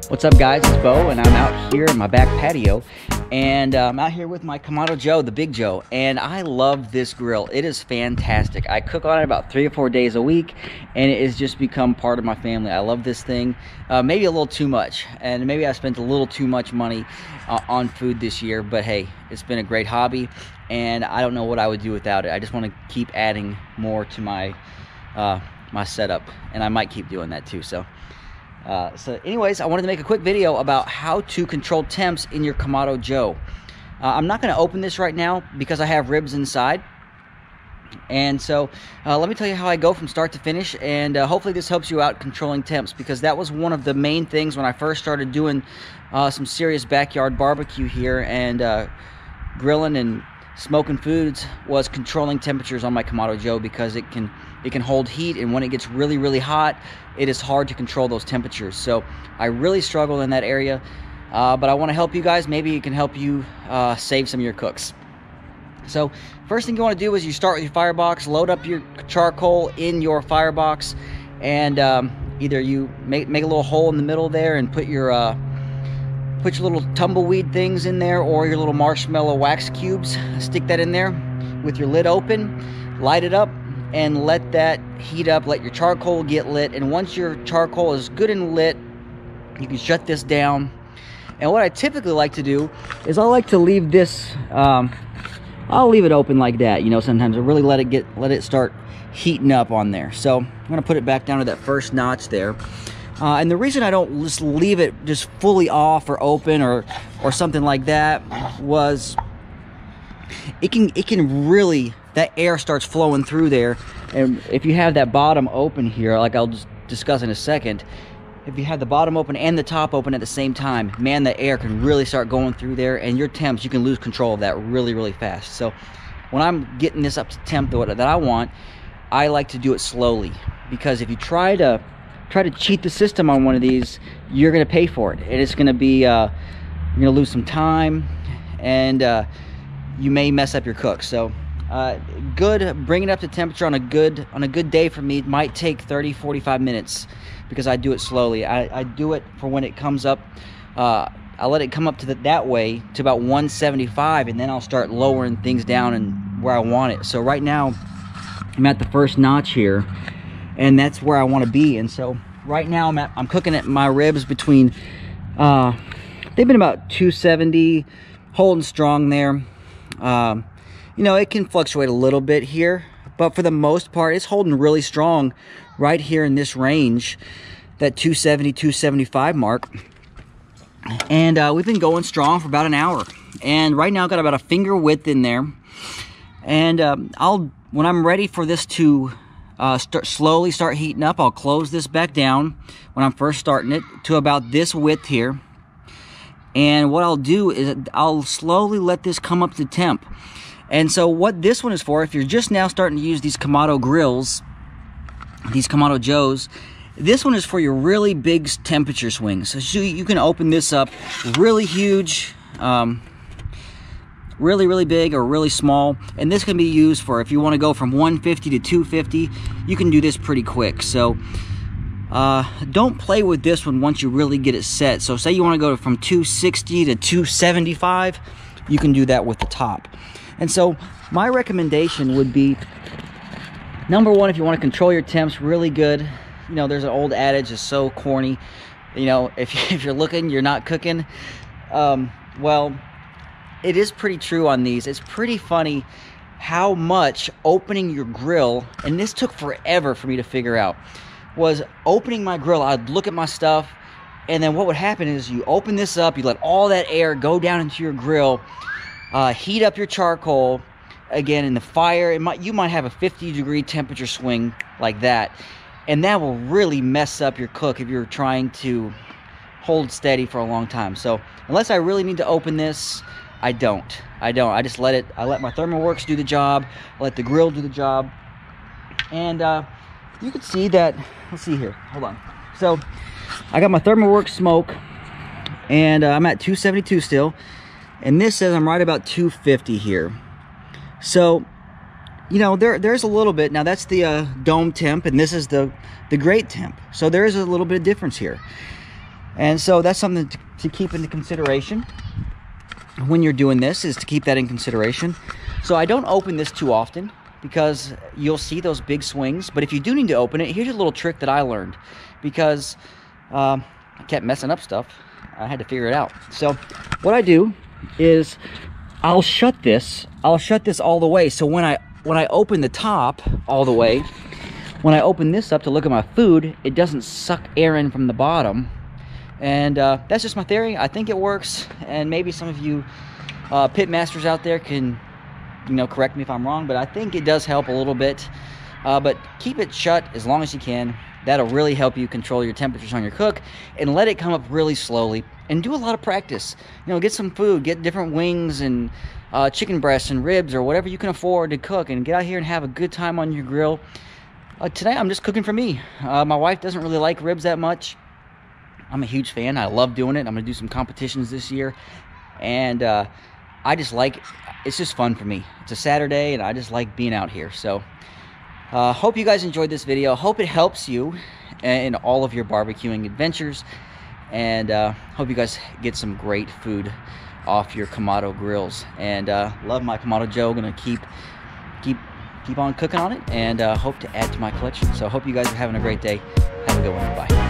What's up, guys? It's Bo, and I'm out here in my back patio, and I'm out here with my Kamado Joe, the Big Joe, and I love this grill. It is fantastic. I cook on it about 3 or 4 days a week, and it has just become part of my family. I love this thing, maybe a little too much, and maybe I spent a little too much money on food this year, but hey, it's been a great hobby, and I don't know what I would do without it. I just want to keep adding more to my my setup, and I might keep doing that too. So anyways, I wanted to make a quick video about how to control temps in your Kamado Joe. I'm not going to open this right now because I have ribs inside. And so let me tell you how I go from start to finish, and hopefully this helps you out controlling temps, because that was one of the main things when I first started doing some serious backyard barbecue here and grilling and smoking foods, was controlling temperatures on my Kamado Joe, because it can hold heat, and when it gets really hot, it is hard to control those temperatures. So I really struggle in that area, but I want to help you guys. Maybe it can help you save some of your cooks. So first thing you want to do is you start with your firebox, load up your charcoal in your firebox, and either you make a little hole in the middle there and put your little tumbleweed things in there, or your little marshmallow wax cubes. Stick that in there with your lid open, light it up, and let that heat up. Let your charcoal get lit, and once your charcoal is good and lit, you can shut this down. And what I typically like to do is I like to leave this, I'll leave it open like that, you know. Sometimes I really let it start heating up on there. So I'm gonna put it back down to that first notch there. And the reason I don't just leave it just fully off or open or something like that was it can really, that air starts flowing through there. And if you have that bottom open here, like I'll just discuss in a second, if you have the bottom open and the top open at the same time, man, the air can really start going through there, and your temps, you can lose control of that really fast. So when I'm getting this up to temp that I want, I like to do it slowly, because if you try to cheat the system on one of these, you're going to pay for it. And it's going to be you're going to lose some time, and you may mess up your cook. So bringing it up to temperature on a good day for me might take 30-45 minutes, because I do it slowly. I do it for when it comes up. I let it come up to that way to about 175, and then I'll start lowering things down and where I want it. So right now I'm at the first notch here, and that's where I want to be. And so right now I'm cooking at my ribs between they've been about 270, holding strong there. You know, it can fluctuate a little bit here, but for the most part it's holding really strong right here in this range, that 270, 275 mark. And we've been going strong for about an hour, and right now I've got about a finger width in there. And when I'm ready for this to slowly start heating up, I'll close this back down when I'm first starting it to about this width here. And what I'll do is I'll slowly let this come up to temp. And so what this one is for, if you're just now starting to use these Kamado grills, these Kamado Joes, this one is for your really big temperature swings. So you can open this up really huge, really big, or really small, and this can be used for if you want to go from 150 to 250. You can do this pretty quick. So don't play with this one once you really get it set. So say you want to go from 260 to 275, you can do that with the top. And so my recommendation would be, number one, if you want to control your temps really good, you know, there's an old adage, it's so corny, you know, if you're looking, you're not cooking. Well, it is pretty true on these. It's pretty funny how much opening your grill, and this took forever for me to figure out, was opening my grill. I'd look at my stuff, and then what would happen is you open this up, you let all that air go down into your grill, heat up your charcoal again in the fire. You might have a 50-degree temperature swing like that, and that will really mess up your cook if you're trying to hold steady for a long time. So unless I really need to open this, I don't. I just let it. I let my ThermoWorks do the job. I let the grill do the job. And you can see that. Let's see here. Hold on. So I got my ThermoWorks smoke, and I'm at 272 still. And this says I'm right about 250 here. So you know, there's a little bit. Now that's the dome temp, and this is the grate temp. So there is a little bit of difference here. And so that's something to keep into consideration when you're doing this, is to keep that in consideration. So I don't open this too often because you'll see those big swings. But if you do need to open it, here's a little trick that I learned, because I kept messing up stuff. I had to figure it out. So what I do is I'll shut this all the way. So when I open the top all the way, when I open this up to look at my food, it doesn't suck air in from the bottom. And that's just my theory. I think it works, and maybe some of you pit masters out there can, you know, correct me if I'm wrong, but I think it does help a little bit. But keep it shut as long as you can. That'll really help you control your temperatures on your cook, and let it come up really slowly, and do a lot of practice. You know, get some food, get different wings and chicken breasts and ribs, or whatever you can afford to cook, and get out here and have a good time on your grill. Today I'm just cooking for me. My wife doesn't really like ribs that much. I'm a huge fan. I love doing it. I'm going to do some competitions this year. And I just like, it's just fun for me. It's a Saturday, and I just like being out here. So hope you guys enjoyed this video. Hope it helps you in all of your barbecuing adventures. And hope you guys get some great food off your Kamado grills. And love my Kamado Joe. Going to keep on cooking on it, and hope to add to my collection. So hope you guys are having a great day. Have a good one. Bye.